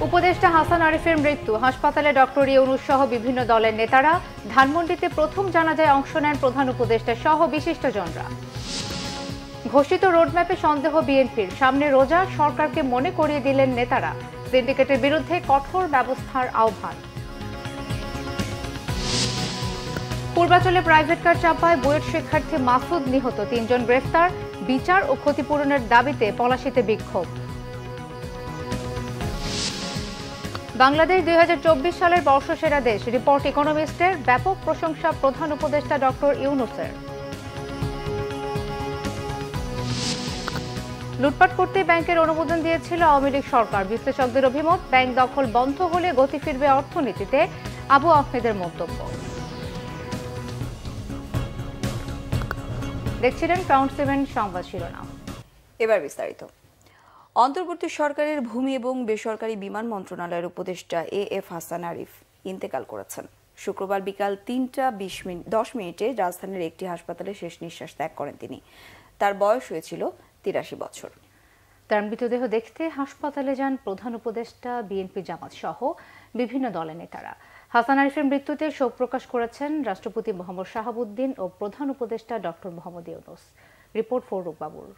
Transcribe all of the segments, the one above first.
উপদেষ্টা হাসান আরিফের মৃত্যু, হাসপাতালে ডক্টর ইউনূস সহ বিভিন্ন দলের নেতারা, ধানমন্ডিতে প্রথম জানাজায় অংশ নেন প্রধান উপদেষ্টা সহ বিশিষ্টজনরা। ঘোষিত রোডম্যাপে সন্দেহ বিএনপির, সামনে রোজা, সরকারকে মনে করিয়ে দিলেন নেতারা। সিন্ডিকেটের বিরুদ্ধে কঠোর ব্যবস্থার আহ্বান। পূর্বাঞ্চলে প্রাইভেট কার চাপায় বুয়েট শিক্ষার্থী মাসুদ নিহত, ৩ জন গ্রেফতার, বিচার ও ক্ষতিপূরণের দাবিতে পলাশীতে বিক্ষোভ। বাংলাদেশ ২০২৪ সালের বর্ষসেরা দেশ, রিপোর্ট ইকোনমিস্টের, ব্যাপক প্রশংসা প্রধান উপদেষ্টা ডক্টর ইউনূসের। লুটপাট করতে ব্যাংকের অনুমোদন দিয়েছিল আওয়ামী লীগ সরকার, বিশ্লেষকদের অভিমত, ব্যাংক দখল বন্ধ হলে গতি ফিরবে অর্থনীতিতে, আবু আহমেদের মন্তব্য। দেখছিলেন ক্রাউন 7 সংবাদ শিরোনাম। এবার বিস্তারিত। অন্তর্বর্তী সরকারের ভূমি এবং বেসরকারি বিমান মন্ত্রণালয়ের উপদেষ্টা এএফ হাসান আরিফ ইন্তেকাল করেছেন। শুক্রবার বিকাল ৩টা ১০ মিনিটে রাজধানীর একটি হাসপাতালে শেষ নিঃশ্বাস ত্যাগ করেন তিনি। তার বয়স হয়েছিল ৮৩ বছর। তার মৃতদেহ দেখতে হাসপাতালে যান প্রধান উপদেষ্টা, বিএনপি, জামাত সহ বিভিন্ন দলের নেতারা। হাসান আরিফের মৃত্যুতে শোক প্রকাশ করেছেন রাষ্ট্রপতি মোহাম্মদ শাহাবুদ্দিন ও প্রধান উপদেষ্টা ডক্টর মোহাম্মদ ইউনূস। রিপোর্ট ফররুখ বাবুর।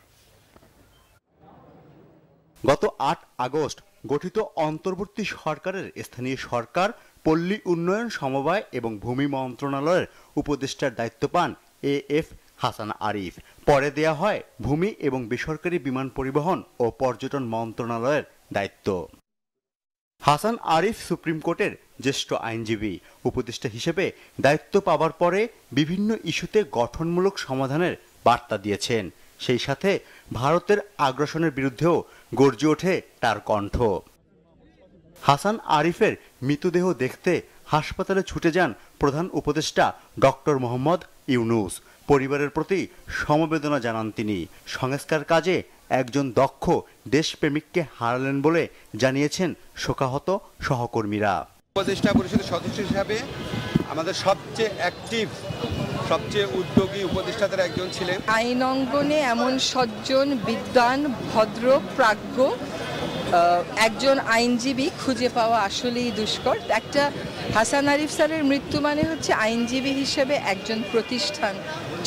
গত ৮ আগস্ট গঠিত অন্তর্বর্তী সরকারের স্থানীয় সরকার, পল্লী উন্নয়ন, সমবায় এবং ভূমি মন্ত্রণালয়ের উপদেষ্টার দায়িত্ব পান এএফ হাসান আরিফ। পরে দেয়া হয় ভূমি এবং বেসরকারি বিমান পরিবহন ও পর্যটন মন্ত্রণালয়ের দায়িত্ব। হাসান আরিফ সুপ্রিম কোর্টের জ্যেষ্ঠ আইনজীবী। উপদেষ্টা হিসেবে দায়িত্ব পাওয়ার পরে বিভিন্ন ইস্যুতে গঠনমূলক সমাধানের বার্তা দিয়েছেন। সেই সাথে ভারতের আগ্রাসনের বিরুদ্ধেও গর্জে ওঠে তার কণ্ঠ। হাসান আরিফের মৃতদেহ দেখতে হাসপাতালে ছুটে যান প্রধান উপদেষ্টা ডক্টর মোহাম্মদ ইউনূস। পরিবারের প্রতি সমবেদনা জানান তিনি। সংস্কার কাজে একজন দক্ষ দেশপ্রেমিককে হারালেন বলে জানিয়েছেন শোকাহত সহকর্মীরা। উপদেষ্টা পরিষদের সদস্য হিসাবে আমাদের সবচেয়ে অ্যাক্টিভ, সবচেয়ে উদ্যোগী উপদেষ্টাদের একজন ছিলেন। আইন অঙ্গনে এমন সজ্জন, বিদ্বান, ভদ্র, প্রাজ্ঞ একজন আইনজীবী খুঁজে পাওয়া আসলেই দুষ্কর। একটা হাসান আরিফ স্যারের মৃত্যু মানে হচ্ছে আইনজীবী হিসেবে একজন প্রতিষ্ঠান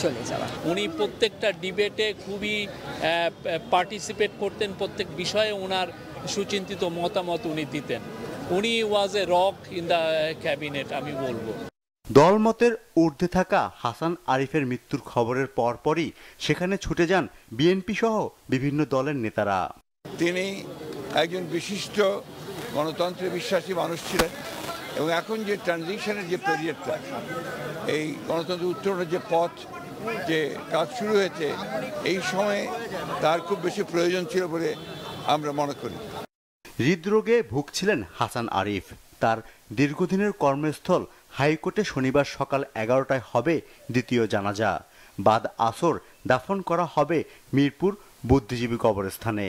চলে যাওয়া। উনি প্রত্যেকটা ডিবেটে খুবই পার্টিসিপেট করতেন, প্রত্যেক বিষয়ে ওনার সুচিন্তিত মতামত উনি দিতেন। উনি was a rock in the cabinet, আমি বলবো। দলমতের ঊর্ধ্বে থাকা হাসান আরিফের মৃত্যুর খবরের পরপরই সেখানে ছুটে যান বিএনপি সহ বিভিন্ন দলের নেতারা। তিনি একজন বিশিষ্ট গণতন্ত্রে বিশ্বাসী মানুষ ছিলেন এবং এখন যে ট্রানজিশনের যে পিরিয়ডটা, এই গণতন্ত্র উত্তরণের যে পথ, যে কাজ শুরু হয়েছে, এই সময়ে তার খুব বেশি প্রয়োজন ছিল বলে আমরা মনে করি। হৃদরোগে ভুগছিলেন হাসান আরিফ। তার দীর্ঘদিনের কর্মস্থল হাইকোর্টে শনিবার সকাল 11টায় হবে দ্বিতীয় জানাজা। বাদ আসর দাফন করা হবে মিরপুর বুদ্ধিজীবী কবরস্থানে।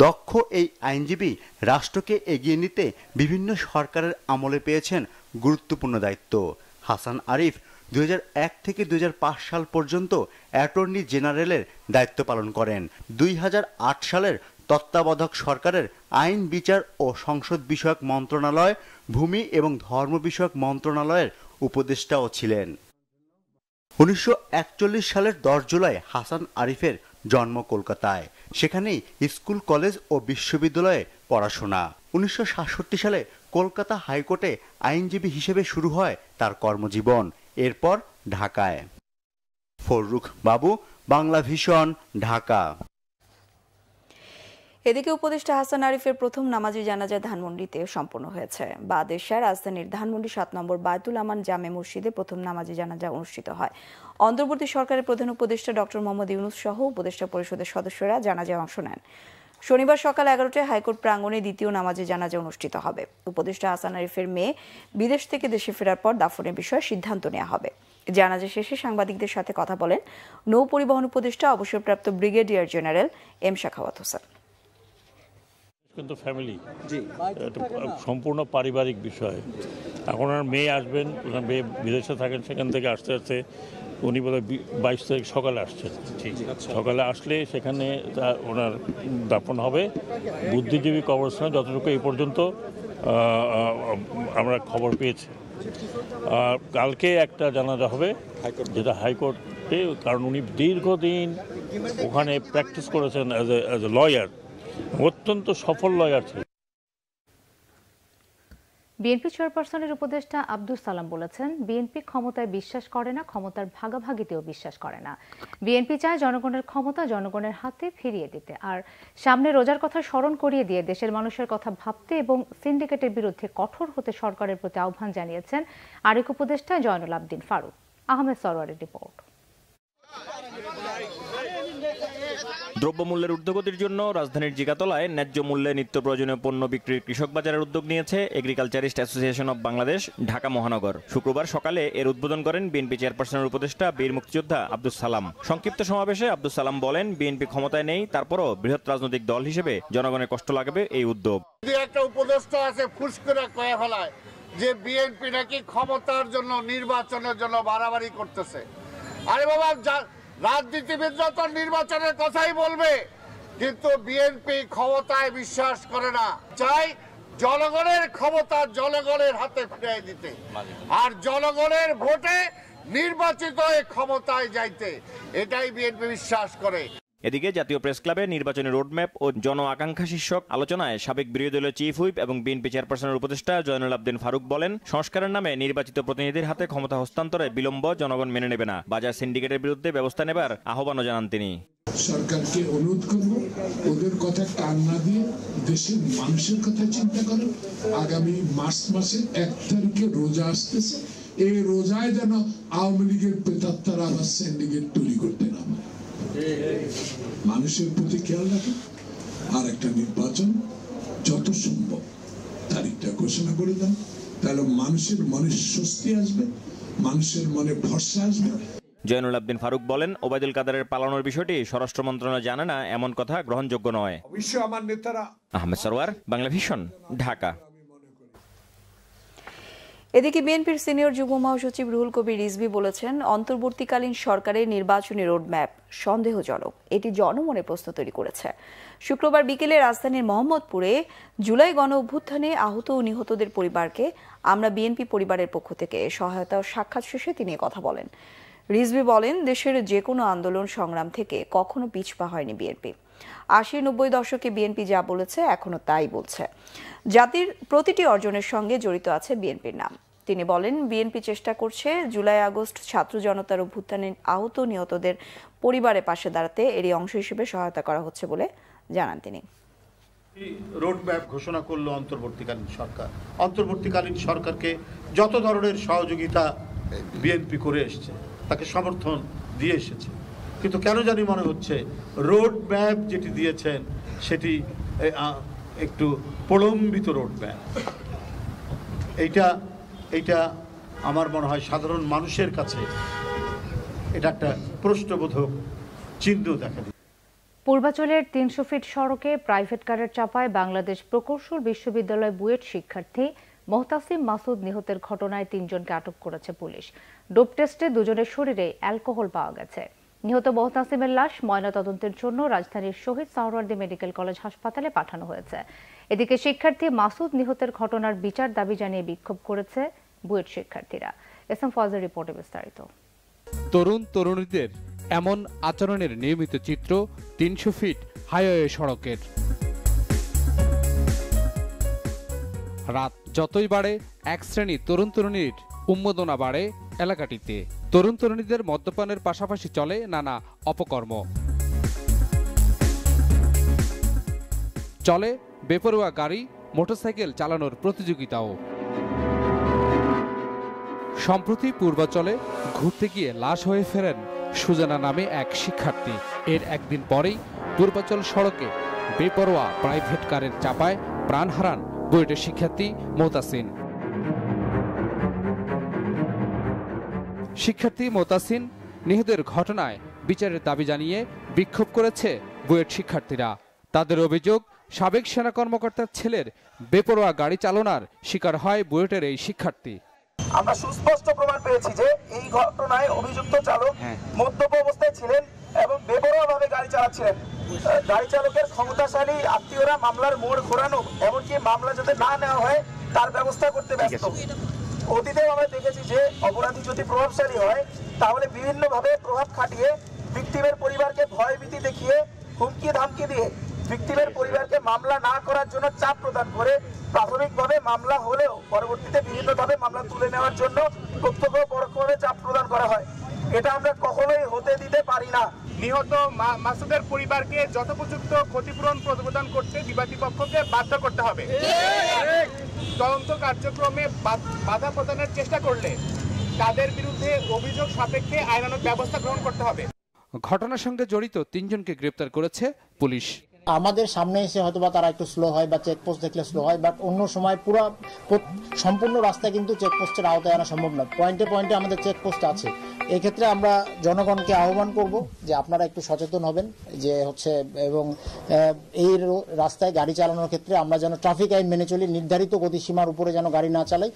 দক্ষ এই আইনজীবী রাষ্ট্রকে এগিয়ে নিতে বিভিন্ন সরকারের আমলে পেয়েছেন গুরুত্বপূর্ণ দায়িত্ব। হাসান আরিফ 2001 থেকে 2005 সাল পর্যন্ত অ্যাটর্নি জেনারেলের দায়িত্ব পালন করেন। 2008 সালের তত্ত্বাবধায়ক সরকারের আইন, বিচার ও সংসদ বিষয়ক মন্ত্রণালয়, ভূমি এবং ধর্ম বিষয়ক মন্ত্রণালয়ের উপদেষ্টাও ছিলেন। 1941 সালের 10 জুলাই হাসান আরিফের জন্ম কলকাতায়। সেখানেই স্কুল, কলেজ ও বিশ্ববিদ্যালয়ে পড়াশোনা। 1967 সালে কলকাতা হাইকোর্টে আইনজীবী হিসেবে শুরু হয় তার কর্মজীবন। এরপর ঢাকায়। ফররুখ বাবু, বাংলা ভিশন, ঢাকা। এদিকে উপদেষ্টা হাসান আরিফের প্রথম নামাজি জানাজা ধানমন্ডিতে সম্পন্ন হয়েছে। বাদ এশায় রাজধানীর ধানমন্ডি 7 নম্বর বায়তুল আমান জামে মসজিদে প্রথম নামাজি জানাজা অনুষ্ঠিত হয়। অন্তর্বর্তী সরকারের প্রধান উপদেষ্টা ডক্টর মোহাম্মদ ইউনূস সহ উপদেষ্টা পরিষদের সদস্যরা জানাজায় অংশ নেন। শনিবার সকাল 11টায় হাইকোর্ট প্রাঙ্গণে দ্বিতীয় নামাজি জানাজা অনুষ্ঠিত হবে। উপদেষ্টা হাসান আরিফের মেয়ে বিদেশ থেকে দেশে ফেরার পর দাফনের বিষয়ে সিদ্ধান্ত নেওয়া হবে। জানাজা শেষে সাংবাদিকদের সাথে কথা বলেন নৌ পরিবহন উপদেষ্টা অবসরপ্রাপ্ত brigadier general M Shakhawat Hossain. কিন্তু ফ্যামিলি সম্পূর্ণ পারিবারিক বিষয়। এখন আর মেয়ে আসবেন, মেয়ে বিদেশে থাকেন, সেখান থেকে আস্তে আস্তে উনি বলে 22 তারিখ সকালে আসছেন। সকালে আসলে সেখানে ওনার দাফন হবে বুদ্ধিজীবী কবরস্থানে, যতটুকু এই পর্যন্ত আমরা খবর পেয়েছি। কালকে একটা জানাজা হবে, যেটা হাইকোর্টে, কারণ উনি দীর্ঘদিন ওখানে প্র্যাকটিস করেছেন অ্যাজ এ লয়ার, অত্যন্ত সফল লয়ার ছিলেন। বিএনপি চেয়ারপারসনের উপদেষ্টা আব্দুস সালাম বলেছেন, বিএনপি ক্ষমতায় বিশ্বাস করে না, ক্ষমতার ভাগাভাগিতেও বিশ্বাস করে না। বিএনপি চায় জনগণের ক্ষমতা জনগণের হাতে ফিরিয়ে দিতে, আর সামনে রোজার কথা স্মরণ করিয়ে দিয়ে দেশের মানুষের কথা ভাবতে এবং সিন্ডিকেটের বিরুদ্ধে কঠোর হতে সরকারের প্রতি আহ্বান জানিয়েছেন আরেক উপদেষ্টা জয়নুল আবদিন ফারুক। আহমেদ সরওয়ারের রিপোর্ট। দ্রব্যমূল্যের ঊর্ধ্বগতির জন্য রাজধানীর জিগাতলায় ন্যায্য মূল্যে নিত্য প্রয়োজনীয় পণ্য বিক্রির কৃষক বাজারের উদ্যোগ নিয়েছে agriculturist association of Bangladesh Dhaka মহানগর। শুক্রবার সকালে এর উদ্বোধন করেন বিএনপি চেয়ারপারসনের উপদেষ্টা বীর মুক্তিযোদ্ধা আব্দুস সালাম। সংক্ষিপ্ত সমাবেশে আব্দুস সালাম বলেন, বিএনপি ক্ষমতায় নেই, তারপরও বৃহৎ রাজনৈতিক দল হিসেবে জনগণের কষ্ট লাগবে এই উদ্যোগ। একটা উপদেষ্টা আছে ফুস করে কয়ে ফেলায় যে বিএনপি নাকি ক্ষমতার জন্য নির্বাচনের জন্য বাড়াবাড়ি করতেছে। আরে বাবা, রাজনীতিবিদরা তো নির্বাচনের কথাই বলবে, কিন্তু বিএনপি ক্ষমতায় বিশ্বাস করে না, চাই জনগণের ক্ষমতা জনগণের হাতে ফিরিয়ে দিতে, আর জনগণের ভোটে নির্বাচিত হয়ে ক্ষমতায় যাইতে, এটাই বিএনপি বিশ্বাস করে। এদিকে জাতীয় প্রেস ক্লাবে নির্বাচনী রোডম্যাপ ও জন আকাঙ্ক্ষা শীর্ষক আলোচনায় সাবেক বিরোধী দলীয় চিফ হুইপ এবং বিএনপি চেয়ারপারসনের উপদেষ্টা জয়নুল আবদিন ফারুক বলেন, সংস্কারের নামে নির্বাচিত প্রতিনিধির হাতে ক্ষমতা হস্তান্তরে বিলম্ব জনগণ মেনে নেবে না। বাজার সিন্ডিকেটের বিরুদ্ধে ব্যবস্থা নেবার আহ্বানও জানান তিনি। সরকারকে অনুরোধ করব, ওদের কথা কান না দিয়ে দেশের মানুষের কথা চিন্তা করো। আগামী মার্চ মাসের 1 তারিখে রোজা আসতেছে, এই রোজায় যেন আওয়ামী লীগের প্রেতাত্মারা আবার সিন্ডিকেট তৈরি করতে না পারে। মানুষের প্রতি খেয়াল রাখে, আর একটা নির্বাচন যত সম্ভব তারিখটা ঘোষণা করে দেন, তাহলে মানুষের মনে স্বস্তি আসবে, মানুষের মনে ভরসা আসবে। জয়নুল আবদিন ফারুক বলেন, ওবায়দুল কাদেরের পালানোর বিষয়টি স্বরাষ্ট্র মন্ত্রণালয় জানে না, এমন কথা গ্রহণযোগ্য নয়। আহমেদ সরওয়ার, বাংলা ভিশন, ঢাকা। এদিকে বিএনপির সিনিয়র যুগ্ম মহাসচিব রুহুল কবির রিজভী বলেছেন, অন্তর্বর্তীকালীন সরকারের নির্বাচনী রোডম্যাপ সন্দেহজনক, এটি জনমনে প্রশ্ন তৈরি করেছে। শুক্রবার বিকেলে রাজধানীর মোহাম্মদপুরে জুলাই গণ অভ্যুত্থানে আহত ও নিহতদের পরিবারকে আমরা বিএনপি পরিবারের পক্ষ থেকে সহায়তা ও সাক্ষাৎ শেষে তিনি কথা বলেন। রিজভী বলেন, দেশের যে কোনো আন্দোলন সংগ্রাম থেকে কখনো পিছপা হয়নি বিএনপি। 80-90 দশকে বিএনপি যা বলেছে এখনো তাই বলছে। জাতির প্রতিটি অর্জনের সঙ্গে জড়িত আছে বিএনপির নাম। তিনি বলেন, বিএনপি চেষ্টা করছে জুলাই আগস্ট ছাত্র জনতার অভ্যুত্থানে আহত নিহতদের পরিবারের পাশে দাঁড়াতে, এরই অংশ হিসেবে সহায়তা করা হচ্ছে বলে জানান তিনি। রোডম্যাপ ঘোষণা করলো অন্তর্বর্তীকালীন সরকার। অন্তর্বর্তীকালীন সরকারকে যত ধরনের সহযোগিতা বিএনপি করে এসছে, তাকে সমর্থন দিয়ে এসেছে, কিন্তু কেন জানি মনে হচ্ছে রোড ম্যাপ যেটি দিয়েছেন সেটি একটু প্রলম্বিত রোড ম্যাপ। এইটা আমার মনে হয় সাধারণ মানুষের কাছে এটা একটা প্রশ্নবোধক চিহ্ন দেখা দিচ্ছে। পূর্বাচলের 300 ফিট সড়কে প্রাইভেট কারের চাপায় বাংলাদেশ প্রকৌশল বিশ্ববিদ্যালয় বুয়েট শিক্ষার্থী মোহতাসিম মাসুদ নিহতের ঘটনায় 3 জনকে আটক করেছে পুলিশ। ডোপ টেস্টে 2 জনের শরীরে অ্যালকোহল পাওয়া গেছে। নিহত মোহতাসিমের লাশ ময়নাতদন্তের জন্য রাজধানীর শহীদ সোহরাওয়ার্দী মেডিকেল কলেজ হাসপাতালে পাঠানো হয়েছে। এদিকে শিক্ষার্থী মাসুদ নিহতের ঘটনার বিচার দাবি জানিয়ে বিক্ষোভ করেছে বুয়েট শিক্ষার্থীরা। এসএম ফজলের রিপোর্টে বিস্তারিত। তরুণ তরুণীদের এমন আচরণের নিয়মিত চিত্র 300 ফিট হাইওয়ে সড়কের। রাত যতই বাড়ে, এক শ্রেণী তরুণ তরুণীর উন্মাদনা বাড়ে এলাকাটিতে। তরুণ তরুণীদের মদ্যপানের পাশাপাশি চলে নানা অপকর্ম, চলে বেপরোয়া গাড়ি, মোটরসাইকেল চালানোর প্রতিযোগিতাও। সম্প্রতি পূর্বাচলে ঘুরতে গিয়ে লাশ হয়ে ফেরেন সুজানা নামে এক শিক্ষার্থী। এর একদিন পরেই পূর্বাচল সড়কে বেপরোয়া প্রাইভেট কারের চাপায় প্রাণ হারান বুয়েটের শিক্ষার্থী মোহতাসিন। শিক্ষার্থী মোহতাসিন নিহতের ঘটনায় বিচারের দাবি জানিয়ে বিক্ষোভ করেছে বুয়েট শিক্ষার্থীরা। তাদের অভিযোগ, সাবেক সেনা কর্মকর্তার ছেলের বেপরোয়া গাড়ি চালনার শিকার হয় বুয়েটের এই শিক্ষার্থী। আমরা সুস্পষ্ট প্রমাণ পেয়েছি যে এই ঘটনায় অভিযুক্ত চালক মদ্যপ অবস্থায় ছিলেন এবং বেপরোয়াভাবে গাড়ি চালাচ্ছিলেন। গাড়ি চালকের ক্ষমতাশালী আত্মীয়রা মামলার মোড় ঘোরানো, এমনকি মামলা যাতে না নেওয়া হয় তার ব্যবস্থা করতে ব্যস্ত। অতীতেও আমরা দেখেছি যে অপরাধী যদি প্রভাবশালী হয় তাহলে বিভিন্নভাবে প্রভাব খাটিয়ে ভিকটিমের পরিবারকে ভয়ভীতি দেখিয়ে হুমকি ধামকি দিয়ে ভিকটিমের পরিবারকে মামলা না করার জন্য চাপ প্রদান করে প্রাথমিকভাবে মামলা হলেও পরবর্তীতে বিভিন্নভাবে মামলা তুলে নেওয়ার জন্য প্রত্যক্ষ পরোক্ষভাবে চাপ প্রদান করা হয়। এটা আমরা কখনোই হতে দিতে পারি না। নিহত মাসুদের পরিবারকে যথোপযুক্ত ক্ষতিপূরণ প্রদান করতে বিবাদী পক্ষকে বাধ্য করতে হবে। তদন্ত কার্যক্রমে বাধা প্রদানের চেষ্টা করলে তাদের বিরুদ্ধে অভিযোগ সাপেক্ষে আইনানুগ ব্যবস্থা গ্রহণ করতে হবে। ঘটনার সঙ্গে জড়িত 3 জনকে গ্রেপ্তার করেছে পুলিশ। আমাদের সামনে এসে হয়তোবা তারা একটু স্লো হয় বা চেকপোস্ট দেখলে স্লো হয়, বাট অন্য সময় পুরো সম্পূর্ণ রাস্তায় কিন্তু চেকপোস্টের আওতায় আনা সম্ভব নয়। পয়েন্টে পয়েন্টে আমাদের চেকপোস্ট আছে। এক্ষেত্রে আমরা জনগণকে আহ্বান করব যে আপনারা একটু সচেতন হবেন যে হচ্ছে, এবং এই রাস্তায় গাড়ি চালানোর ক্ষেত্রে আমরা যেন ট্রাফিক আইন মেনে চলি, নির্ধারিত গতিসীমার উপরে যেন গাড়ি না চালাই।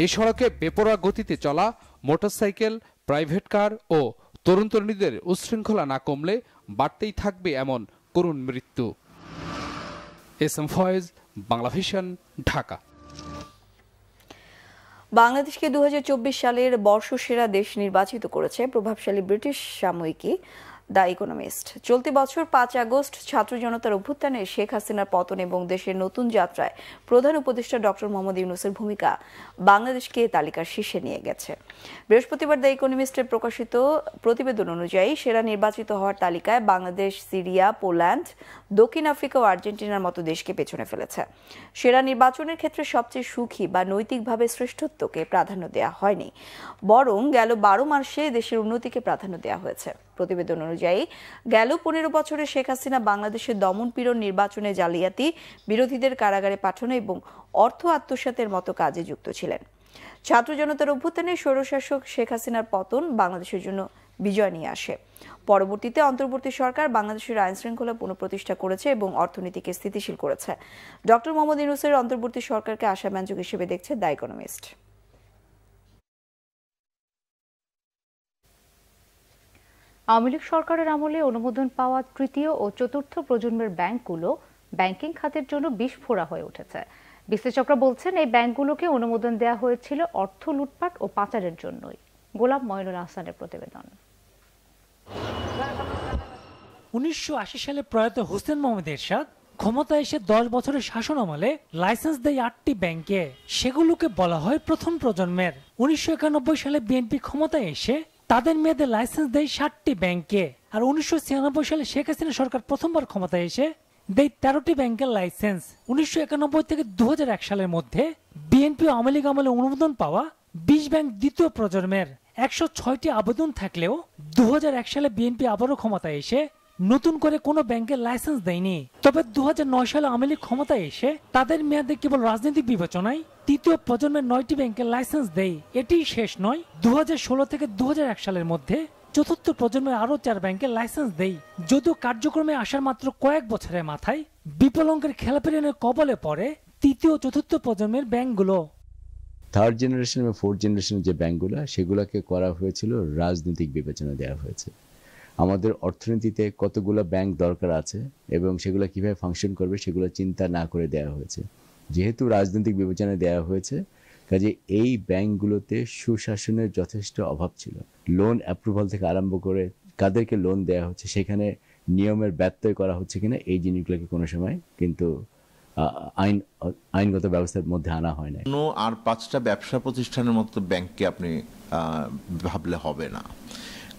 এই সড়কে বেপরোয়া গতিতে চলা মোটরসাইকেল, প্রাইভেট কার ও তরুণ তরুণীদের উচ্ছৃঙ্খলা না কমলে বাড়তেই থাকবে এমন করুণ মৃত্যু। এসএম ফয়েজ, বাংলাভিশন, ঢাকা। বাংলাদেশকে 2024 সালের বর্ষসেরা দেশ নির্বাচিত করেছে প্রভাবশালী ব্রিটিশ সাময়িকী দ্য ইকোনমিস্ট। চলতি বছর 5 আগস্ট ছাত্র জনতার অভ্যুত্থানে শেখ হাসিনার পতন এবং দেশের নতুন যাত্রায় প্রধান উপদেষ্টা ডক্টর মোহাম্মদ ইউনূসের ভূমিকা বাংলাদেশকে তালিকার শীর্ষে নিয়ে গেছে। বৃহস্পতিবার দ্য ইকোনমিস্টের প্রকাশিত প্রতিবেদন অনুযায়ী সেরা নির্বাচিত হওয়ার তালিকায় বাংলাদেশ, সিরিয়া, পোল্যান্ড, দক্ষিণ আফ্রিকা ও আর্জেন্টিনার মতো দেশকে পেছনে ফেলেছে। সেরা নির্বাচনের ক্ষেত্রে সবচেয়ে সুখী বা নৈতিকভাবে শ্রেষ্ঠত্বকে প্রাধান্য দেওয়া হয়নি, বরং গেল 12 মাসে দেশের উন্নতিকে প্রাধান্য দেওয়া হয়েছে। প্রতিবেদন অনুযায়ী গেল 15 বছরে শেখ হাসিনা বাংলাদেশের দমন-পীড়ন, নির্বাচনে জালিয়াতি, বিরোধীদের কারাগারে পাঠানো এবং অর্থ আত্মসাতের মতো কাজে যুক্ত ছিলেন। ছাত্র জনতার অভ্যুত্থানে স্বৈরশাসক শেখ হাসিনার পতন বাংলাদেশের জন্য বিজয় নিয়ে আসে। পরবর্তীতে অন্তর্বর্তী সরকার বাংলাদেশের আইন শৃঙ্খলা পুনঃপ্রতিষ্ঠা করেছে এবং অর্থনীতিকে স্থিতিশীল করেছে। ডক্টর মোহাম্মদ ইউনূসের অন্তর্বর্তী সরকারকে আশাব্যঞ্জক হিসেবে দেখছে দ্য ইকোনমিস্ট। আওয়ামী লীগ সরকারের আমলে অনুমোদন পাওয়া তৃতীয় ও চতুর্থ প্রজন্মের ব্যাংকগুলো ব্যাংকিং খাতের জন্য বিস্ফোরা হয়ে উঠেছে। বিশ্লেষকরা বলছেন এই ব্যাংকগুলোকে অনুমোদন দেওয়া হয়েছিল অর্থ লুটপাট ও পাচারের জন্যই। গোলাম মঈনুল আহসানের প্রতিবেদন। 1980 সালে প্রয়াত হোসেন মোহাম্মদ এরশাদ ক্ষমতায় এসে 10 বছরের শাসন আমলে লাইসেন্স দেয় 8টি ব্যাংকে। সেগুলোকে বলা হয় প্রথম প্রজন্মের। 1991 সালে বিএনপি ক্ষমতায় এসে তাদের মেয়াদে লাইসেন্স দেয় 60টি ব্যাংকে। আর 1996 সালে শেখ হাসিনা সরকার প্রথমবার ক্ষমতায় এসে দেয় 13টি ব্যাংকের লাইসেন্স। 1991 থেকে 2001 সালের মধ্যে বিএনপি ও আওয়ামী লীগ আমলে অনুমোদন পাওয়া 20 ব্যাংক দ্বিতীয় প্রজন্মের। 106টি আবেদন থাকলেও 2001 সালে বিএনপি আবারও ক্ষমতায় এসে নতুন করে কোনো ব্যাংকের লাইসেন্স দেয়নি। তবে 2009 সালে আওয়ামী লীগ ক্ষমতায় এসে তাদের মেয়াদে কেবল রাজনৈতিক বিবেচনায় তৃতীয় প্রজন্মের 9টি ব্যাংকের লাইসেন্স দেয়। এটি শেষ নয়, 2016 থেকে 2001 সালের মধ্যে চতুর্থ প্রজন্মের আরও 4 ব্যাংকের লাইসেন্স দেয়। যদিও কার্যক্রমে আসার মাত্র কয়েক বছরের মাথায় বিপুল অঙ্কের খেলাপি ঋণের কবলে পড়ে তৃতীয় ও চতুর্থ প্রজন্মের ব্যাংকগুলো। থার্ড জেনারেশন এবং ফোর্থ জেনারেশনের যে ব্যাংকগুলো, সেগুলোকে করা হয়েছিল রাজনৈতিক বিবেচনা দেওয়া হয়েছে। আমাদের অর্থনীতিতে কতগুলো ব্যাংক দরকার আছে এবং সেগুলো কিভাবে ফাংশন করবে সেগুলো চিন্তা না করে দেওয়া হয়েছে। যেহেতু রাজনৈতিক বিবেচনা দেওয়া হয়েছে, কাজে এই ব্যাংকগুলোতে সুশাসনের যথেষ্ট অভাব ছিল। লোন অ্যাপ্রুভাল থেকে আরম্ভ করে কাদেরকে লোন দেওয়া হচ্ছে, সেখানে নিয়মের ব্যত্যয় করা হচ্ছে কিনা, এই জিনিসগুলোকে কোনো সময় কিন্তু আইনগত ব্যবস্থার মধ্যে আনা হয় না। আর 5টা ব্যবসা প্রতিষ্ঠানের মতো ব্যাংককে আপনি ভাবলে হবে না,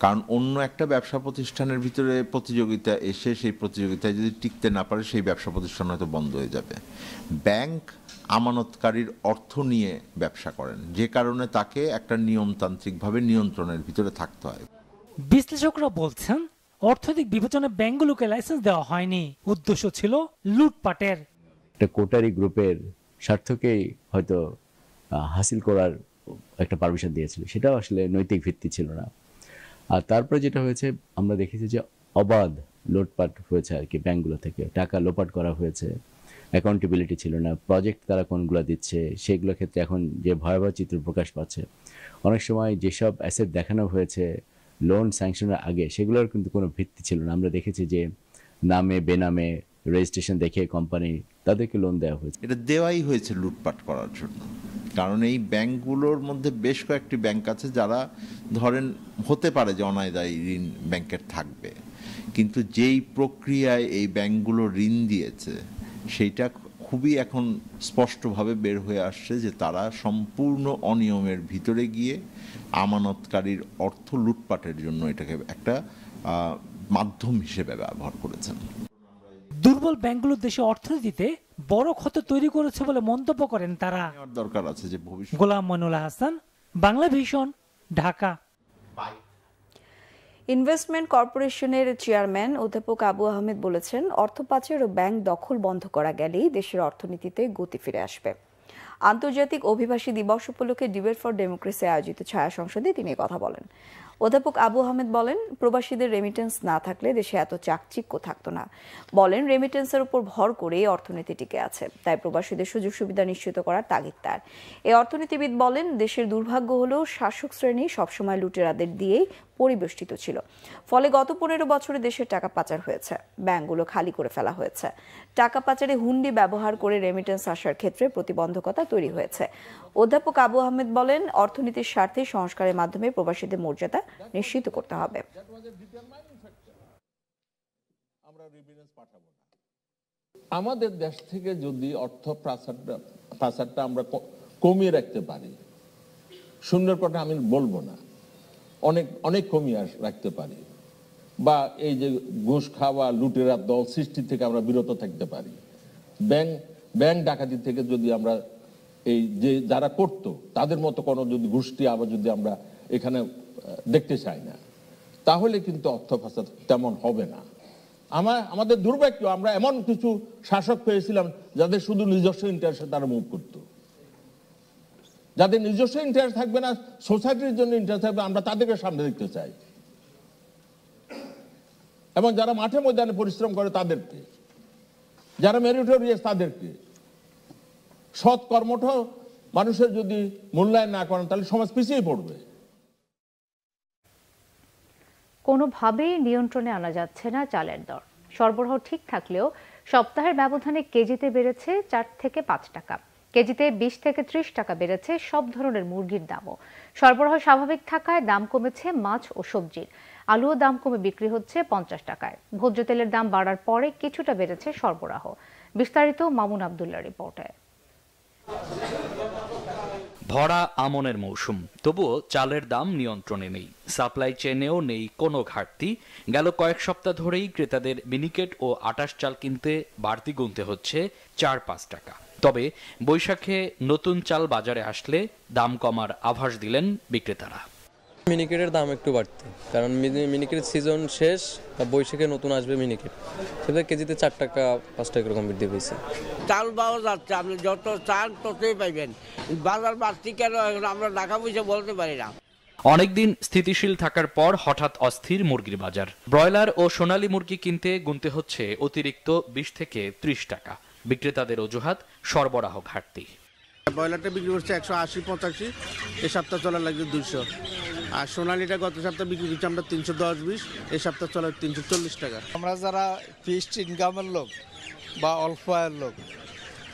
কারণ অন্য একটা ব্যবসা প্রতিষ্ঠানের ভিতরে প্রতিযোগিতা এসে সেই প্রতিযোগিতায় যদি টিকতে না পারে সেই ব্যবসা প্রতিষ্ঠান হয়তো বন্ধ হয়ে যাবে। ব্যাংক আমানতকারীর অর্থ নিয়ে ব্যবসা করেন, যে কারণে তাকে একটা নিয়মতান্ত্রিকভাবে নিয়ন্ত্রণের ভিতরে থাকতে হয়। বিশ্লেষকরা বলছেন অর্থনৈতিক বিবেচনায় ব্যাংকগুলোকে লাইসেন্স দেওয়া হয়নি, উদ্দেশ্য ছিল লুটপাটের। একটা কোটারি গ্রুপের স্বার্থকেই হয়তো হাসিল করার একটা পারমিশন দিয়েছিল, সেটাও আসলে নৈতিক ভিত্তি ছিল না। আর তারপরে যেটা হয়েছে, আমরা দেখেছি যে অবাধ লুটপাট হয়েছে আর কি, ব্যাংকগুলো থেকে টাকা লোপাট করা হয়েছে, অ্যাকাউন্টেবিলিটি ছিল না, প্রজেক্ট তারা কোনগুলো দিচ্ছে সেগুলোর ক্ষেত্রে এখন যে ভয়াবহ চিত্র প্রকাশ পাচ্ছে। অনেক সময় যেসব অ্যাসেট দেখানো হয়েছে লোন স্যাংশনের আগে সেগুলোর কিন্তু কোনো ভিত্তি ছিল না। আমরা দেখেছি যে নামে বেনামে রেজিস্ট্রেশন দেখে কোম্পানি তাদেরকে লোন দেওয়া হয়েছে। এটা দেওয়াই হয়েছে লুটপাট করার জন্য, কারণ এই ব্যাংকগুলোর মধ্যে বেশ কয়েকটি ব্যাংক আছে যারা ধরেন হতে পারে যে অনাদায়ী ঋণ ব্যাংকের থাকবে, কিন্তু যেই প্রক্রিয়ায় এই ব্যাংকগুলো ঋণ দিয়েছে সেইটা খুবই এখন স্পষ্টভাবে বের হয়ে আসছে যে তারা সম্পূর্ণ অনিয়মের ভিতরে গিয়ে আমানতকারীর অর্থ লুটপাটের জন্য এটাকে একটা মাধ্যম হিসেবে ব্যবহার করেছেন। দুর্বল ব্যাংকগুলো দেশে অর্থনীতিতে বড় ক্ষতি তৈরি করেছে বলে মন্তব্য করেন তারা। দরকার আছে যে ভবিষ্যৎ। গোলাম মইনুল হাসান, বাংলা ভিশন, ঢাকা। ইনভেস্টমেন্ট কর্পোরেশনের চেয়ারম্যান অধ্যাপক আবু আহমেদ বলেছেন, অর্থ পাচার ও ব্যাংক দখল বন্ধ করা গেলেই দেশের অর্থনীতিতে গতি ফিরে আসবে। আন্তর্জাতিক অভিবাসী দিবস উপলক্ষে ডিবেট ফর ডেমোক্রেসি আয়োজিত ছায়া সংসদে তিনি কথা বলেন। অধ্যাপক আবু আহমেদ বলেন, প্রবাসীদের রেমিটেন্স না থাকলে দেশে এত চাকচিক্য থাকতো না। বলেন, রেমিটেন্সের উপর ভর করে অর্থনীতি টিকে আছে, তাই প্রবাসীদের সুযোগ সুবিধা নিশ্চিত করার তাগিদ তার। এই অর্থনীতিবিদ বলেন, দেশের দুর্ভাগ্য হলেও শাসক শ্রেণী সবসময় লুটেরাদের দিয়েই পরিবেষ্টিত ছিল। ফলে গত 15 বছরে দেশের টাকা পাচার হয়েছে, ব্যাংকগুলো খালি করে ফেলা হয়েছে। টাকা পাচারে হুন্ডি ব্যবহার করে রেমিটেন্স আসার ক্ষেত্রে প্রতিবন্ধকতা তৈরি হয়েছে। অধ্যাপক আবু আহমেদ বলেন, অর্থনীতির স্বার্থে সংস্কারের মাধ্যমে প্রবাসীদের মর্যাদা নিশ্চিত করতে হবে। আমাদের দেশ থেকে যদি অর্থ পাচারটা আমরা কমিয়ে রাখতে পারি, সুন্দর কথা আমি বলবো না, অনেক কমিয়ে রাখতে পারি, বা এই যে ঘুষ খাওয়া লুটেরা দল সৃষ্টি থেকে আমরা বিরত থাকতে পারি, ব্যাংক ডাকাতি থেকে যদি আমরা এই যে যারা করতো তাদের মতো কোনো যদি গোষ্ঠী আবার যদি আমরা এখানে দেখতে চাই না, তাহলে কিন্তু অর্থ পাচার তেমন হবে না। আমাদের দুর্ভাগ্য, আমরা এমন কিছু শাসক পেয়েছিলাম যাদের শুধু নিজস্ব ইন্টারেস্টে তারা মুভ করতো, যাদের নিজস্ব ইন্টারেস্ট থাকবে না, সোসাইটির জন্য ইন্টারেস্ট থাকবে, আমরা তাদেরকে সামনে দেখতে চাই। এবং যারা মাঠে ময়দানে পরিশ্রম করে তাদেরকে, যারা মেরিটোরিয়াস তাদেরকে, সৎ কর্মঠ মানুষের যদি মূল্যায়ন না করেন তাহলে সমাজ পিছিয়ে পড়বে। কোনোভাবেই নিয়ন্ত্রণে আনা যাচ্ছে না চালের দর। সরবরাহ ঠিক থাকলেও সপ্তাহের ব্যবধানে কেজিতে বেড়েছে 4 থেকে 5 টাকা, কেজিতে 20 থেকে 30 টাকা বেড়েছে সব ধরনের মুরগির দামও। সরবরাহ স্বাভাবিক থাকায় দাম কমেছে মাছ ও সবজির। আলুও দাম কমে বিক্রি হচ্ছে 50 টাকায়। ভোজ্য তেলের দাম বাড়ার পরে কিছুটা বেড়েছে সরবরাহ। বিস্তারিত মামুন আব্দুল্লাহ রিপোর্টে। ভরা আমনের মৌসুম, তবুও চালের দাম নিয়ন্ত্রণে নেই। সাপ্লাই চেনেও নেই কোনো ঘাটতি। গেল কয়েক সপ্তাহ ধরেই ক্রেতাদের মিনিকেট ও আটাশ চাল কিনতে বাড়তি গুনতে হচ্ছে 4-5 টাকা। তবে বৈশাখে নতুন চাল বাজারে আসলে দাম কমার আভাস দিলেন বিক্রেতারা। মিনিকেটের দাম একটু বাড়তে, কারণ মিনিকেটের সিজন শেষ, বৈশাখে নতুন আসবে মিনিকেট, সেটা কেজিতে 4 টাকা 5 টাকা এরকম বৃদ্ধি পেয়েছে। চাল পাওয়া যাচ্ছে, আপনি যত চাল ততই পাইবেন। বাজার বাড়তি কেন আমরা টাকা পয়সা বলতে পারি না। অনেকদিন স্থিতিশীল থাকার পর হঠাৎ অস্থির মুরগির বাজার। ব্রয়লার ও সোনালী মুরগি কিনতে গুনতে হচ্ছে অতিরিক্ত 20 থেকে 30 টাকা। বিক্রেতাদের অজুহাত সরবরাহ ঘাটতি। ব্রয়লারটা বিক্রি করছে 180-85, এই সপ্তাহ চলা লাগছে 200। আর সোনালিটা গত সপ্তাহ বিক্রি করছি আমরা 310-20, এই সপ্তাহ চলে 340 টাকা। আমরা যারা ফিক্সড ইনকামের লোক বা অল্প আয়ের লোক,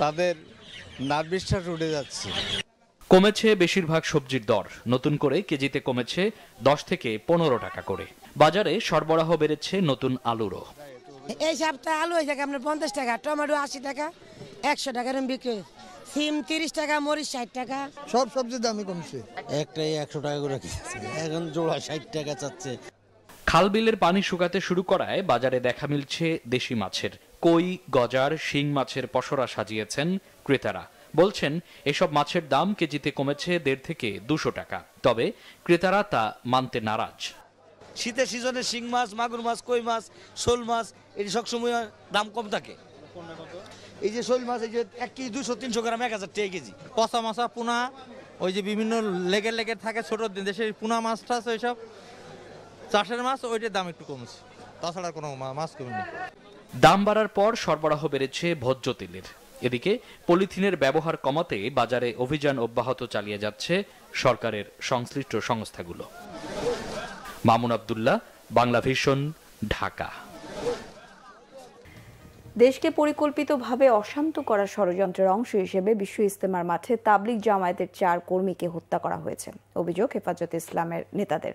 তাদের নার্ভিসটা উঠে যাচ্ছে। কমেছে বেশিরভাগ সবজির দর। নতুন করে কেজিতে কমেছে 10 থেকে 15 টাকা করে। বাজারে সরবরাহ বেড়েছে নতুন আলুরও। এই সপ্তাহে আলু হয়েছে আপনার 50 টাকা, টমেটো 80 টাকা, 100 টাকার বিক্রি, সিম 30 টাকা, মরিচ 60 টাকা। সব সবজির দামই কমছে। একটাই 100 টাকা করে এখন জোড়া 60 টাকা চাচ্ছে। খাল বিলের পানি শুকাতে শুরু করায় বাজারে দেখা মিলছে দেশি মাছের। কই, গজার, শিং মাছের পসরা সাজিয়েছেন ক্রেতারা। বলছেন এসব মাছের দাম কেজিতে কমেছে 1.5 থেকে 200 টাকা। তবে ক্রেতারা তা মানতে নারাজ। শীতের সিজনে শিং মাছ, মাগুর মাছ, কই মাছ, শোল মাছ এটি সবসময় দাম কম থাকে। এই যে শোল মাছ, এই যে 1 কেজি 200-300 গ্রাম 1000 টাকা কেজি। পচা মাছা, পোনা, ওই যে বিভিন্ন লেগের থাকে ছোট দেশের পোনা মাছটা আছে, ওইসব চাষের মাছ, ওইটার দাম একটু কমছে, তাছাড়া কোনো মাছ কমেনি। দাম বাড়ার পর সরবরাহ বেড়েছে ভোজ্য তেলের। এদিকে পলিথিনের ব্যবহার কমাতে বাজারে অভিযান অব্যাহত চালিয়ে যাচ্ছে সরকারের সংশ্লিষ্ট সংস্থাগুলো। মামুন আব্দুল্লাহ, বাংলা ভিশন, ঢাকা। দেশকে পরিকল্পিতভাবে অশান্ত করার ষড়যন্ত্রের অংশ হিসেবে বিশ্ব ইজতেমার মাঠে তাবলিগ জামায়াতের 4 কর্মীকে হত্যা করা হয়েছে। অভিযোগ হেফাজতে ইসলামের নেতাদের।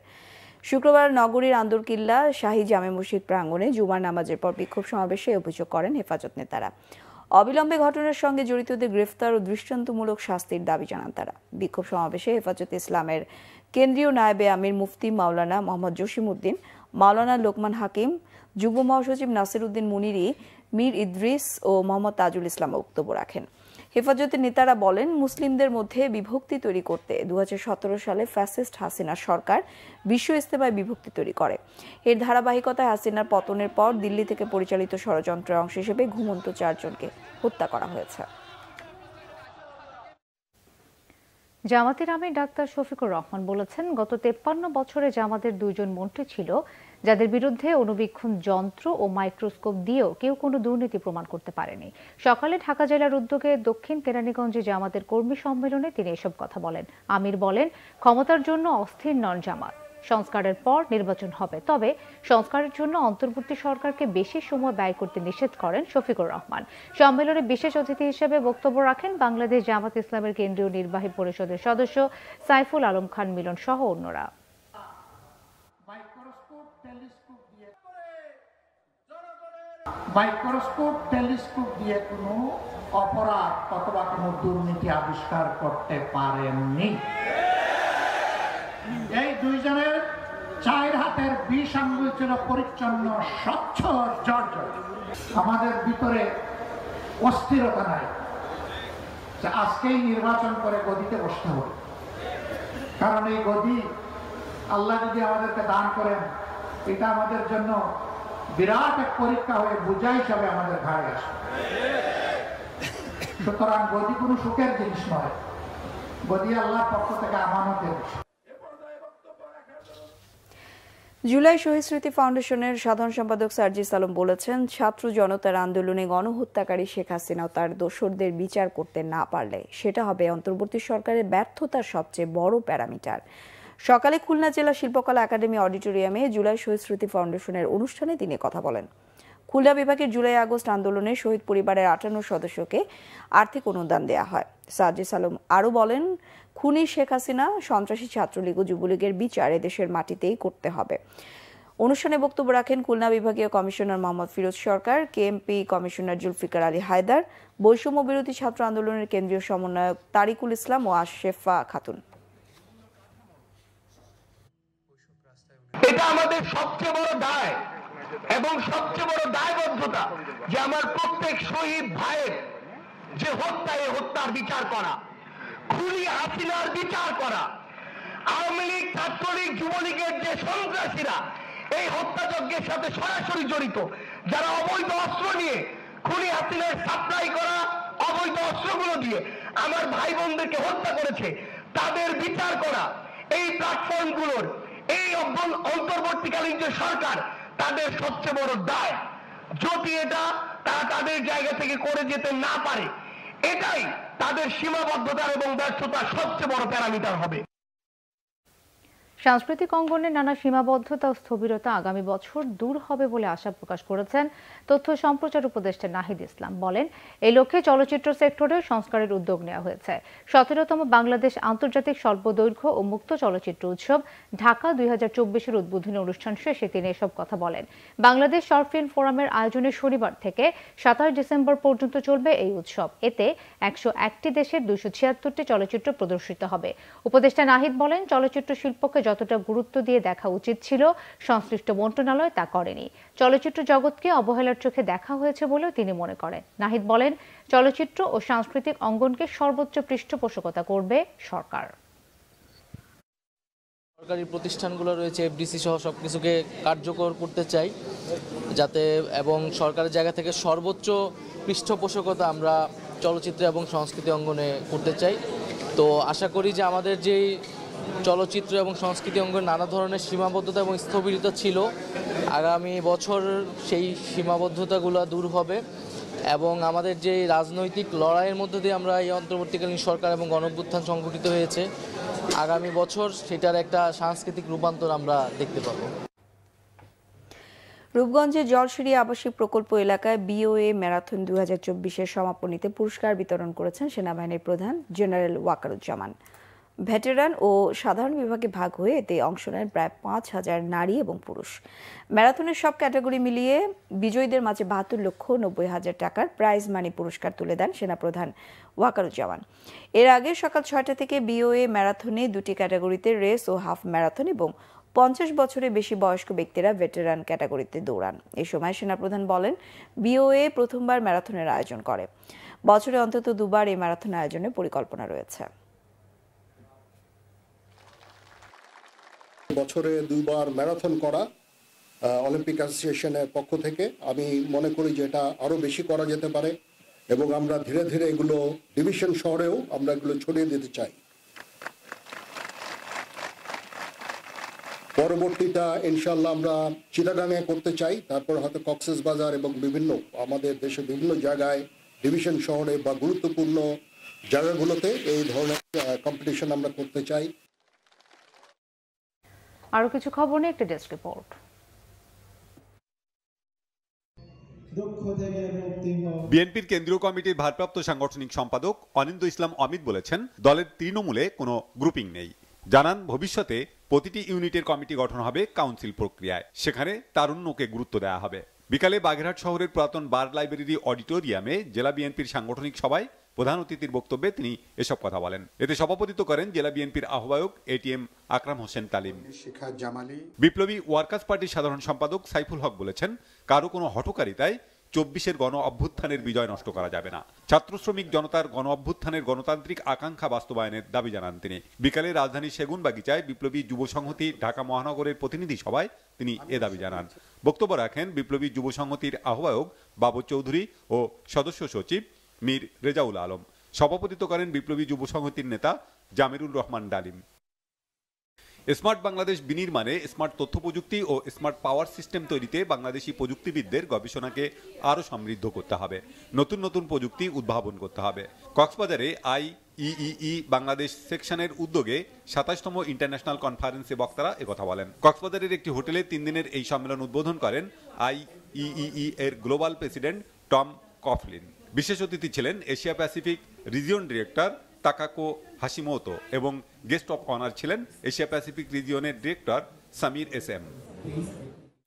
শুক্রবার নগরীর আন্দরকিল্লা শাহী জামে মসজিদ প্রাঙ্গণে জুমার নামাজের পর বিক্ষোভ সমাবেশে অভিযোগ করেন হেফাজত নেতারা। অবিলম্বে ঘটনার সঙ্গে জড়িতদের গ্রেফতার ও দৃষ্টান্তমূলক শাস্তির দাবি জানান তারা। বিক্ষোভ সমাবেশে হেফাজতে ইসলামের কেন্দ্রীয় নায়েবে আমির মুফতি মাওলানা মোহাম্মদ জসিমউদ্দিন, মাওলানা লোকমান হাকিম, যুগ্ম মহাসচিব নাসির উদ্দিন মুনিরি, মীর ইদ্রিস ও মোহাম্মদ তাজুল ইসলাম বক্তব্য রাখেন। হেফাজতের নেতারা বলেন, মুসলিমদের মধ্যে বিভক্তি তৈরি করতে 2017 সালে ফ্যাসিস্ট হাসিনা সরকার বিশ্ব ইজতেমায় বিভক্তি তৈরি করে। এর ধারাবাহিকতায় হাসিনার পতনের পর দিল্লি থেকে পরিচালিত ষড়যন্ত্রের অংশ হিসেবে ঘুমন্ত 4 জনকে হত্যা করা হয়েছে। জামাতের আমির ডাক্তার শফিকুর রহমান বলেছেন, গত 53 বছরে জামাতের 2 জন মন্ত্রী ছিল যাদের বিরুদ্ধে অণুবীক্ষণ যন্ত্র ও মাইক্রোস্কোপ দিয়েও কেউ কোনো দুর্নীতি প্রমাণ করতে পারেনি। সকালে ঢাকা জেলার উদ্যোগে দক্ষিণ কেরানীগঞ্জে জামাতের কর্মী সম্মেলনে তিনি এসব কথা বলেন। আমির বলেন, ক্ষমতার জন্য অস্থির নন জামাত। সংস্কারের পর নির্বাচন হবে, তবে সংস্কারের জন্য অন্তর্বর্তী সরকারকে বেশি সময় ব্যয় করতে নিষেধ করেন শফিকুর রহমান। সম্মেলনে বিশেষ অতিথি হিসেবে বক্তব্য রাখেন বাংলাদেশ জামাত ইসলামের কেন্দ্রীয় নির্বাহী পরিষদের সদস্য সাইফুল আলম খান মিলন সহ অন্যরা। মাইক্রোস্কোপ টেলিস্কোপ দিয়ে কোনো অপরাধ অথবা কোনো দুর্নীতি আবিষ্কার করতে পারেননি। এই 2 জনের 4 হাতের 20 আঙ্গুল ছিল পরিচ্ছন্ন, স্বচ্ছ, জর্জর। আমাদের ভিতরে অস্থিরতা নাই যে আজকেই নির্বাচন করে গদিতে বসতে হবে, কারণ এই গদি আল্লাহ যদি আমাদেরকে দান করেন, এটা আমাদের জন্য বিরাট এক পরীক্ষা হয়ে বোঝা হিসাবে আমাদের ঘাড়ে আসে। সুতরাং গদি কোনো সুখের জিনিস নয়, গদি আল্লাহর পক্ষ থেকে আমানতের বিষয়। জুলাই শহীদ স্মৃতি ফাউন্ডেশনের সাধারণ সম্পাদক সার্জিস আলম বলেছেন, ছাত্র জনতার আন্দোলনে গণহত্যাকারী শেখ হাসিনা ও তার দোসরদের বিচার করতে না পারলে সেটা হবে অন্তর্বর্তী সরকারের ব্যর্থতার সবচেয়ে বড় প্যারামিটার। সকালে খুলনা জেলা শিল্পকলা একাডেমি অডিটোরিয়ামে জুলাই শহীদ স্মৃতি ফাউন্ডেশনের অনুষ্ঠানে তিনি কথা বলেন। খুলনা বিভাগের জুলাই আগস্ট আন্দোলনে শহীদ পরিবারের 58 সদস্যকে আর্থিক অনুদান দেওয়া হয়। সার্জিস আলম আরও বলেন, খুনি শেখ হাসিনা, সন্ত্রাসী ছাত্রলীগ ও যুবলীগের বিচার এদেশের মাটিতেই করতে হবে। অনুষ্ঠানে বক্তব্য রাখেন খুলনা বিভাগীয় কমিশনার মোহাম্মদ ফিরোজ সরকার, কেএমপি কমিশনার জুলফিকার আলী হায়দার, বৈষম্য বিরোধী ছাত্র আন্দোলনের কেন্দ্রীয় সমন্বয়ক তারিকুল ইসলাম ও আশরেফা খাতুন। এটা আমাদের সবচেয়ে বড় দায় এবং সবচেয়ে বড় দায়বদ্ধতা যে আমার প্রত্যেক শহীদ ভাইয়ের যে হত্যা, এই হত্যার বিচার করা, খুনি হাসিনার বিচার করা, আওয়ামী লীগ, ছাত্রলীগ, যুবলীগের যে সন্ত্রাসীরা এই হত্যাযজ্ঞের সাথে সরাসরি জড়িত, যারা অবৈধ অস্ত্র নিয়ে খুনি হাসিনার সাপ্লাই করা অবৈধ অস্ত্রগুলো দিয়ে আমার ভাই বোনদেরকে হত্যা করেছে, তাদের বিচার করা, এই প্ল্যাটফর্মগুলোর এই অন্তর্বর্তীকালীন যে সরকার, তাদের সবচেয়ে বড় দায়। যদি এটা তারা তাদের জায়গা থেকে করে যেতে না পারে, এটাই তাদের সীমাবদ্ধতার এবং ব্যর্থতার সবচেয়ে বড় প্যারামিটার হবে। সাংস্কৃতিক অঙ্গনের নানা সীমাবদ্ধতা ও স্থবিরতা আগামী বছর দূর হবে বলে আশা প্রকাশ করেছেন তথ্য সম্প্রচার উপদেষ্টা নাহিদ ইসলাম। বলেন, এই লক্ষ্যে চলচ্চিত্র সেক্টরে সংস্কারের উদ্যোগ নেওয়া হয়েছে। 17তম বাংলাদেশ আন্তর্জাতিক স্বল্পদৈর্ঘ্য ও মুক্ত চলচ্চিত্র উৎসব ঢাকা 2024-এর উদ্বোধনী অনুষ্ঠান শেষে তিনি এসব কথা বলেন। বাংলাদেশ শর্ট ফিল্ম ফোরামের আয়োজনে শনিবার থেকে 27 ডিসেম্বর পর্যন্ত চলবে এই উৎসব। এতে 101টি দেশের 276টি চলচ্চিত্র প্রদর্শিত হবে। উপদেষ্টা নাহিদ বলেন, চলচ্চিত্র শিল্পকে যতটা গুরুত্ব দিয়ে দেখা উচিত ছিল সংশ্লিষ্ট মন্ত্রণালয় তা করেনি। চলচ্চিত্র জগৎকে অবহেলার চোখে দেখা হয়েছে বলেও তিনি মনে করেন। নাহিদ বলেন, চলচ্চিত্র ও সাংস্কৃতিক অঙ্গনকে সর্বোচ্চ পৃষ্ঠপোষকতা করবে সরকার। সরকারি প্রতিষ্ঠানগুলো রয়েছে, এফডিসি সহ সবকিছুকে কার্যকর করতে চাই যাতে, এবং সরকারের জায়গা থেকে সর্বোচ্চ পৃষ্ঠপোষকতা আমরা চলচ্চিত্র এবং সংস্কৃতি অঙ্গনে করতে চাই। তো আশা করি যে আমাদের যেই চলচ্চিত্র এবং সংস্কৃতি অঙ্গনে নানা ধরনের সীমাবদ্ধতা এবং স্থবিরতা ছিল, আগামী বছর সেই সীমাবদ্ধতাগুলো দূর হবে এবং আমাদের যে রাজনৈতিক লড়াইয়ের মধ্যে দিয়ে আমরা এই অন্তর্বর্তীকালীন সরকার এবং গণঅভ্যুত্থান সংগঠিত হয়েছে, আগামী বছর সেটার একটা সাংস্কৃতিক রূপান্তর আমরা দেখতে পাবো। রূপগঞ্জের জলসিঁড়ি আবাসিক প্রকল্প এলাকায় বিওএ ম্যারাথন 2024-এর সমাপনীতে পুরস্কার বিতরণ করেছেন সেনাবাহিনীর প্রধান জেনারেল ওয়াকারুজ্জামান। ভেটেরান ও সাধারণ বিভাগে ভাগ হয়ে এতে অংশ নেন প্রায় 5,000 নারী এবং পুরুষ। ম্যারাথনের সব ক্যাটাগরি মিলিয়ে বিজয়ীদের মাঝে 72,90,000 টাকার প্রাইজ মানি পুরস্কার তুলে দেন সেনাপ্রধান ওয়াকারুজ্জামান। এর আগে সকাল 6টা থেকে বিওএ ম্যারাথনে 2টি ক্যাটাগরিতে রেস ও হাফ ম্যারাথন এবং 50 বছরের বেশি বয়স্ক ব্যক্তিরা ভেটেরান ক্যাটাগরিতে দৌড়ান। এ সময় সেনাপ্রধান বলেন, বিওএ প্রথমবার ম্যারাথনের আয়োজন করে। বছরে অন্তত 2বার এই ম্যারাথন আয়োজনের পরিকল্পনা রয়েছে। বছরে 2বার ম্যারাথন করা অলিম্পিক অ্যাসোসিয়েশনের পক্ষ থেকে আমি মনে করি যে এটা আরো বেশি করা যেতে পারে এবং আমরা ধীরে ধীরে এগুলো ডিভিশন শহরেও আমরা এগুলো ছড়িয়ে দিতে চাই। পরবর্তীটা ইনশাআল্লাহ আমরা চিটাগাঙে করতে চাই, তারপর হয়তো কক্সবাজার এবং বিভিন্ন আমাদের দেশের বিভিন্ন জায়গায় ডিভিশন শহরে বা গুরুত্বপূর্ণ জায়গাগুলোতে এই ধরনের কম্পিটিশন আমরা করতে চাই। আরো কিছু খবর নিয়ে একটা ডেস্ক রিপোর্ট। বিএনপির কেন্দ্রীয় কমিটির ভারপ্রাপ্ত সাংগঠনিক সম্পাদক অনিন্দ ইসলাম অমিত বলেছেন, দলের তৃণমূলে কোনো গ্রুপিং নেই। জানান, ভবিষ্যতে প্রতিটি ইউনিটের কমিটি গঠন হবে কাউন্সিল প্রক্রিয়ায়, সেখানে তারুণ্যকে গুরুত্ব দেওয়া হবে। বিকালে বাগেরহাট শহরের পুরাতন বার লাইব্রেরি অডিটোরিয়ামে জেলা বিএনপির সাংগঠনিক সভায় প্রধান অতিথির বক্তব্যে তিনি এসব কথা বলেন। এতে সভাপতিত্ব করেন জেলা বিএনপির আহ্বায়ক এটিএম আকরাম হোসেন তালিম। বিপ্লবী ওয়ার্কার্স পার্টির সাধারণ সম্পাদক সাইফুল হক বলেছেন, কারো কোনো হঠকারিতায় 24-এর গণ অভ্যুত্থানের বিজয় নষ্ট করা যাবে না। ছাত্র শ্রমিক জনতার গণ অভ্যুত্থানের গণতান্ত্রিক আকাঙ্ক্ষা বাস্তবায়নের দাবি জানান তিনি। বিকালে রাজধানীর সেগুনবাগিচায় বিপ্লবী যুব সংহতি ঢাকা মহানগরের প্রতিনিধি সভায় তিনি এ দাবি জানান। বক্তব্য রাখেন বিপ্লবী যুব সংহতির আহ্বায়ক বাবর চৌধুরী ও সদস্য সচিব মীর রেজাউল আলম। সভাপতিত্ব করেন বিপ্লবী যুব সংহতির নেতা জামিরুল রহমান ডালিম। স্মার্ট বাংলাদেশ বিনির্মাণে স্মার্ট তথ্য প্রযুক্তি ও স্মার্ট পাওয়ার সিস্টেম তৈরিতে বাংলাদেশি প্রযুক্তিবিদদের গবেষণাকে আরও সমৃদ্ধ করতে হবে। নতুন নতুন প্রযুক্তি উদ্ভাবন করতে হবে। কক্সবাজারে IEEE বাংলাদেশ সেকশনের উদ্যোগে 27তম ইন্টারন্যাশনাল কনফারেন্সে বক্তারা একথা বলেন। কক্সবাজারের একটি হোটেলে 3 দিনের এই সম্মেলন উদ্বোধন করেন IEEE এর গ্লোবাল প্রেসিডেন্ট টম কফলিন। বিশেষ অতিথি ছিলেন Asia Pacific region director Takako Hashimoto এবং গেস্ট অফ অনার ছিলেন এশিয়া প্যাসিফিক রিজিয়নের ডিরেক্টর সামির SM।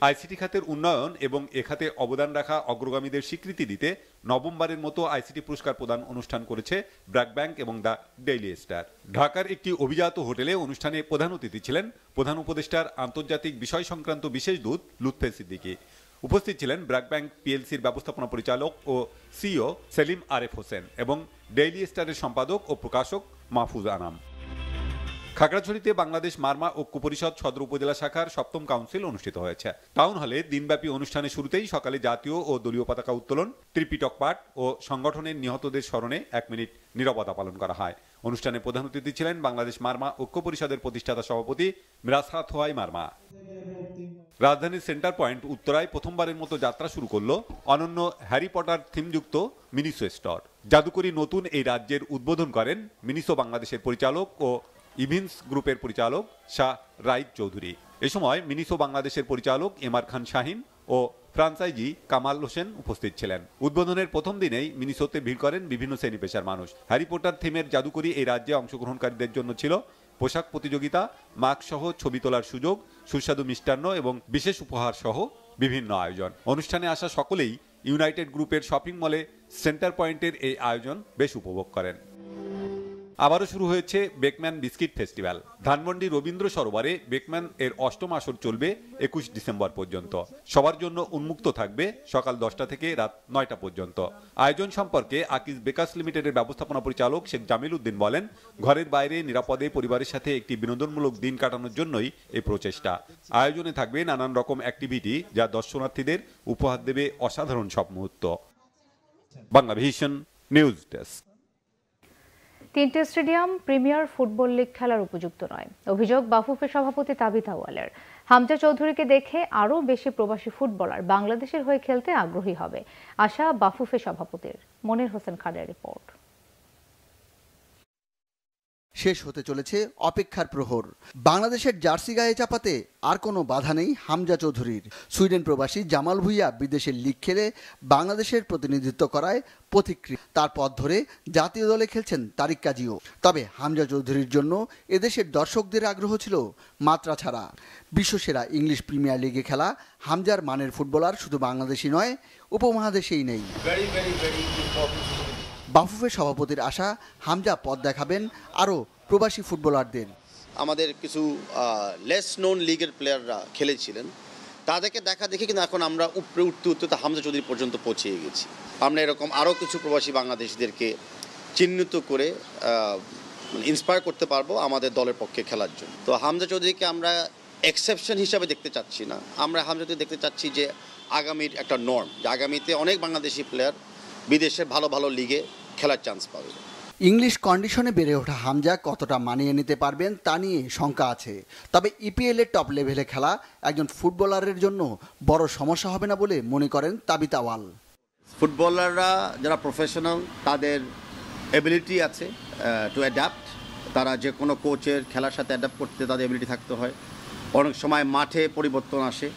আইসিটি খাতের উন্নয়ন এবং এ খাতে অবদান রাখা অগ্রগামীদের স্বীকৃতি দিতে নবমবারের মতো আইসিটি পুরস্কার প্রদান অনুষ্ঠান করেছে ব্র্যাক ব্যাংক এবং দ্য ডেইলি স্টার। ঢাকার একটি অভিজাত হোটেলে অনুষ্ঠানে প্রধান অতিথি ছিলেন প্রধান উপদেষ্টার আন্তর্জাতিক বিষয় সংক্রান্ত বিশেষ দূত লুৎফে সিদ্দিকী। উপস্থিত ছিলেন ব্র্যাক ব্যাংক PLCর ব্যবস্থাপনা পরিচালক ও CEO সেলিম আরেফ হোসেন এবং ডেইলি স্টারের সম্পাদক ও প্রকাশক মাহফুজ আনাম। খাগড়াছড়িতে বাংলাদেশ মারমা ঐক্য পরিষদ সদর উপজেলা শাখার 7ম কাউন্সিল অনুষ্ঠিত হয়েছে। টাউন হলে দিনব্যাপী অনুষ্ঠানের শুরুতেই সকালে জাতীয় ও দলীয় পতাকা উত্তোলন, ত্রিপিটক পাঠ ও সংগঠনের নিহতদের স্মরণে 1 মিনিট নীরবতা পালন করা হয়। অনুষ্ঠানে প্রধান অতিথি ছিলেন বাংলাদেশ মারমা ঐক্য পরিষদের প্রতিষ্ঠাতা সভাপতি মিরাজহাত হোয়াই মারমা। রাজধানীর সেন্টার পয়েন্ট উত্তরায় প্রথমবারের মতো যাত্রা শুরু করলো অনন্য হ্যারি পটার থিমযুক্ত মিনিসো স্টোর। জাদুকরী নতুন এই রাজ্যের উদ্বোধন করেন মিনিসো বাংলাদেশের পরিচালক ও ইভিন্স গ্রুপের পরিচালক শাহ রাইদ চৌধুরী। এ সময় মিনিসো বাংলাদেশের পরিচালক এমআর খান শাহিন ও ফ্রান্সাইজি কামাল হোসেন উপস্থিত ছিলেন। উদ্বোধনের প্রথম দিনেই মিনিসোতে ভিড় করেন বিভিন্ন শ্রেণী পেশার মানুষ। হ্যারি পটার থিমের জাদুকরী এই রাজ্যে অংশগ্রহণকারীদের জন্য ছিল পোশাক প্রতিযোগিতা, মাস্ক সহ ছবি তোলার সুযোগ, সুস্বাদু মিষ্টান্ন এবং বিশেষ উপহার সহ বিভিন্ন আয়োজন। অনুষ্ঠানে আসা সকলেই ইউনাইটেড গ্রুপের শপিং মলে সেন্টার পয়েন্টের এই আয়োজন বেশ উপভোগ করেন। আবারও শুরু হয়েছে Beckman biscuit festival. Dhanmondi Rabindra সরোবরে বেকম্যান এর 8ম আসর চলবে 21 ডিসেম্বর পর্যন্ত। সবার জন্য উন্মুক্ত থাকবে সকাল 10টা থেকে রাত 9টা পর্যন্ত। আয়োজন সম্পর্কে আকিজ বেকার্স লিমিটেডের ব্যবস্থাপনা পরিচালক শেখ জামিল উদ্দিন বলেন, ঘরের বাইরে নিরাপদে পরিবারের সাথে একটি বিনোদনমূলক দিন কাটানোর জন্যই এই প্রচেষ্টা। আয়োজনে থাকবে নানান রকম অ্যাক্টিভিটি যা দর্শনার্থীদের উপহার দেবে অসাধারণ সব মুহূর্ত। Bangla vision news desk. 3টে স্টেডিয়াম প্রিমিয়ার ফুটবল লিগ খেলার উপযুক্ত নয়, অভিযোগ বাফুফের সভাপতি তাবিথ আউয়ালের। হামজা চৌধুরীকে দেখে আরও বেশি প্রবাসী ফুটবলার বাংলাদেশের হয়ে খেলতে আগ্রহী হবে, আশা বাফুফে সভাপতির। মনির হোসেন খানের রিপোর্ট। শেষ হতে চলেছে অপেক্ষার প্রহর। বাংলাদেশের জার্সি গায়ে চাপাতে আর কোনো বাধা নেই হামজা চৌধুরীর। সুইডেন প্রবাসী জামাল ভুইয়া বিদেশের লিগ খেলে বাংলাদেশের প্রতিনিধিত্ব করায় পথিকৃৎ। তার পথ ধরে জাতীয় দলে খেলছেন তারিক কাজীও। তবে হামজা চৌধুরীর জন্য এদেশের দর্শকদের আগ্রহ ছিল মাত্রা ছাড়া। বিশ্বসেরা ইংলিশ প্রিমিয়ার লিগে খেলা হামজার মানের ফুটবলার শুধু বাংলাদেশি নয়, উপমহাদেশেই নেই। বাফুফে সভাপতির আশা হামজা পথ দেখাবেন আরও প্রবাসী ফুটবলারদের। আমাদের কিছু লেস নোন লিগের প্লেয়াররা খেলেছিলেন, তাদেরকে দেখা দেখে কিন্তু এখন আমরা উপরে উঠতে উঠতে হামজা চৌধুরী পর্যন্ত পৌঁছে গেছি। আমরা এরকম আরও কিছু প্রবাসী বাংলাদেশিদেরকে চিহ্নিত করে ইন্সপায়ার করতে পারবো আমাদের দলের পক্ষে খেলার জন্য। তো হামজা চৌধুরীকে আমরা এক্সেপশন হিসাবে দেখতে চাচ্ছি না, আমরা হামজা চৌধুরী দেখতে চাচ্ছি যে আগামীর একটা নর্ম, যে আগামীতে অনেক বাংলাদেশি প্লেয়ার বিদেশের ভালো ভালো লিগে খেলার চান্স পাবে। ইংলিশ কন্ডিশনে বেড়ে ওঠা হামজা কতটা মানিয়ে নিতে পারবেন তা নিয়ে শঙ্কা আছে। তবে ইপিএলের টপ লেভেলে খেলা একজন ফুটবলারের জন্য বড় সমস্যা হবে না বলে মনে করেন তাবিত আওয়াল। ফুটবলাররা যারা প্রফেশনাল, তাদের এবিলিটি আছে টু অ্যাডাপ্ট। তারা যে কোনো কোচের খেলার সাথে অ্যাডাপ্ট করতে তাদের এবিলিটি থাকতে হয়। অনেক সময় মাঠে পরিবর্তন আসে,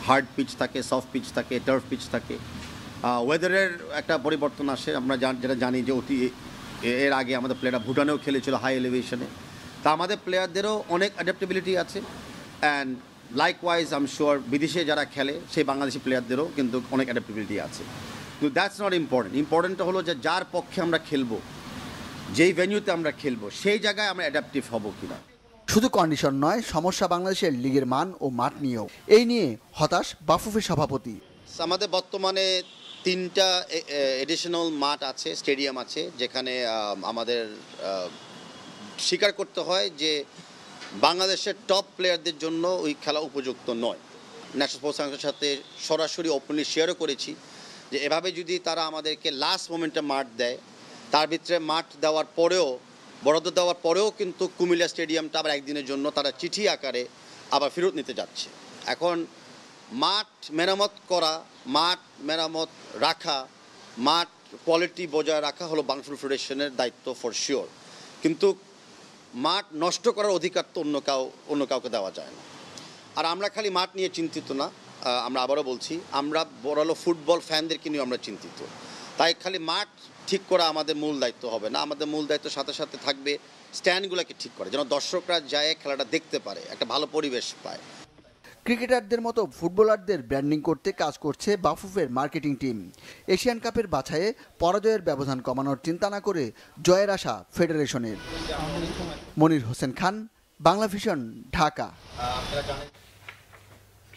হার্ড পিচ থাকে, সফট পিচ থাকে, টার্ফ পিচ থাকে, ওয়েদারের একটা পরিবর্তন আসে। আমরা যেটা জানি যে এর আগে আমাদের প্লেয়াররা ভুটানেও খেলেছিল হাই এলিভেশনে। তা আমাদের প্লেয়ারদেরও অনেক অ্যাডাপ্টেবিলিটি আছে। And likewise I am sure বিদেশে যারা খেলে সেই বাংলাদেশি প্লেয়ারদেরও কিন্তু অনেক অ্যাডাপ্টেবিলিটি আছে। কিন্তু দ্যাটস নট ইম্পর্টেন্ট। ইম্পর্টেন্টটা হলো যে যার পক্ষে আমরা খেলবো, যেই ভেন্যুতে আমরা খেলবো, সেই জায়গায় আমরা অ্যাডাপ্টিভ হব কিনা। শুধু কন্ডিশন নয়, সমস্যা বাংলাদেশের লিগের মান ও মাঠ নিয়েও। এই নিয়ে হতাশ বাফুফে সভাপতি। আমাদের বর্তমানে 3টা এডিশনাল মাঠ আছে, স্টেডিয়াম আছে, যেখানে আমাদের স্বীকার করতে হয় যে বাংলাদেশের টপ প্লেয়ারদের জন্য ওই খেলা উপযুক্ত নয়। ন্যাশনাল স্পোর্টস কাউন্সিলের সাথে সরাসরি ওপেনলি শেয়ারও করেছি যে এভাবে যদি তারা আমাদেরকে লাস্ট মোমেন্টে মাঠ দেয়, তার ভিতরে মাঠ দেওয়ার পরেও, বরাদ্দ দেওয়ার পরেও কিন্তু কুমিল্লা স্টেডিয়ামটা আবার একদিনের জন্য তারা চিঠি আকারে আবার ফেরত নিতে যাচ্ছে। এখন মাঠ মেরামত করা, মাঠ মেরামত রাখা, মাঠ কোয়ালিটি বজায় রাখা হলো বাংলাদেশ ফেডারেশনের দায়িত্ব ফর শিওর। কিন্তু মাঠ নষ্ট করার অধিকার তো অন্য কাউকে দেওয়া যায় না। আর আমরা খালি মাঠ নিয়ে চিন্তিত না, আমরা আবারও বলছি, আমরা বড় ফুটবল ফ্যানদেরকে নিয়ে আমরা চিন্তিত। তাই খালি মাঠ ঠিক করা আমাদের মূল দায়িত্ব হবে না, আমাদের মূল দায়িত্ব সাথে সাথে থাকবে স্ট্যান্ডগুলোকে ঠিক করা, যেন দর্শকরা যায় খেলাটা দেখতে পারে, একটা ভালো পরিবেশ পায়। ক্রিকেটারদের মতো ফুটবলারদের ব্র্যান্ডিং করতে কাজ করছে বাফুফের মার্কেটিং টিম। এশিয়ান কাপের বাছাইয়ে পরাজয়ের ব্যবধান কমানোর চিন্তা না করে জয়ের আশা ফেডারেশনের। মনির হোসেন খান, বাংলা ভিশন, ঢাকা।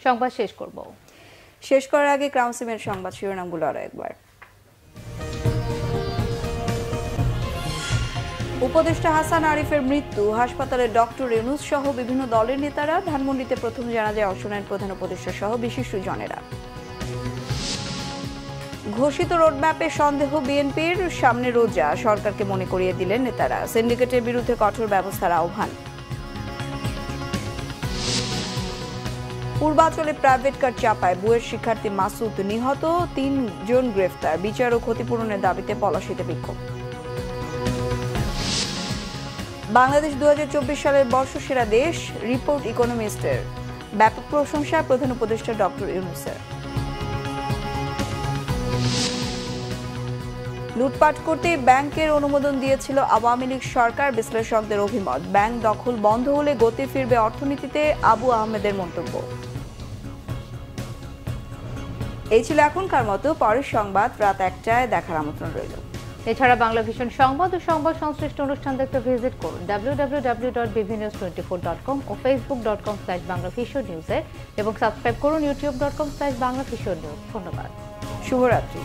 সংবাদ শেষ করার আগে ক্রাউন সিমের সংবাদ শিরোনামগুলো আরো একবার। উপদেষ্টা হাসান আরিফের মৃত্যু, হাসপাতালে ডক্টর ইউনুস সহ বিভিন্ন দলের নেতারা, ধানমন্ডিতে প্রথম জানাজায় অংশ নেন প্রধান উপদেষ্টা সহ বিশিষ্টজনেরা। ঘোষিত রোডম্যাপে সন্দেহ বিএনপির, সামনে রোজা, সরকারকে মনে করিয়ে দিলেন নেতারা। সিন্ডিকেটের বিরুদ্ধে কঠোর ব্যবস্থার আহ্বান। পূর্বাঞ্চলে প্রাইভেট কার চাপায় বুয়েট শিক্ষার্থী মাসুদ নিহত, 3 জন গ্রেফতার, বিচার ও ক্ষতিপূরণের দাবিতে পলাশীতে বিক্ষোভ। বাংলাদেশ 2024 সালের বর্ষসেরা দেশ, রিপোর্ট ইকোনমিস্টের, ব্যাপক প্রশংসা প্রধান উপদেষ্টা ডক্টর ইউনূসের। লুটপাট করতে ব্যাংকের অনুমোদন দিয়েছিল আওয়ামী লীগ সরকার, বিশ্লেষকদের অভিমত। ব্যাংক দখল বন্ধ হলে গতি ফিরবে অর্থনীতিতে, আবু আহমেদের মন্তব্য। এই ছিল এখনকার মতো, পরের সংবাদ রাত 1টায় দেখার আমন্ত্রণ রইল। এছাড়া বাংলা ভিশন সংবাদ ও সংবাদ সংশ্লিষ্ট অনুষ্ঠান দেখতে ভিজিট করুন www.bvnews24.com ও facebook.com/banglavisionnews এবং সাবস্ক্রাইব করুন youtube.com/banglavisionnews। ধন্যবাদ, শুভরাত্রি।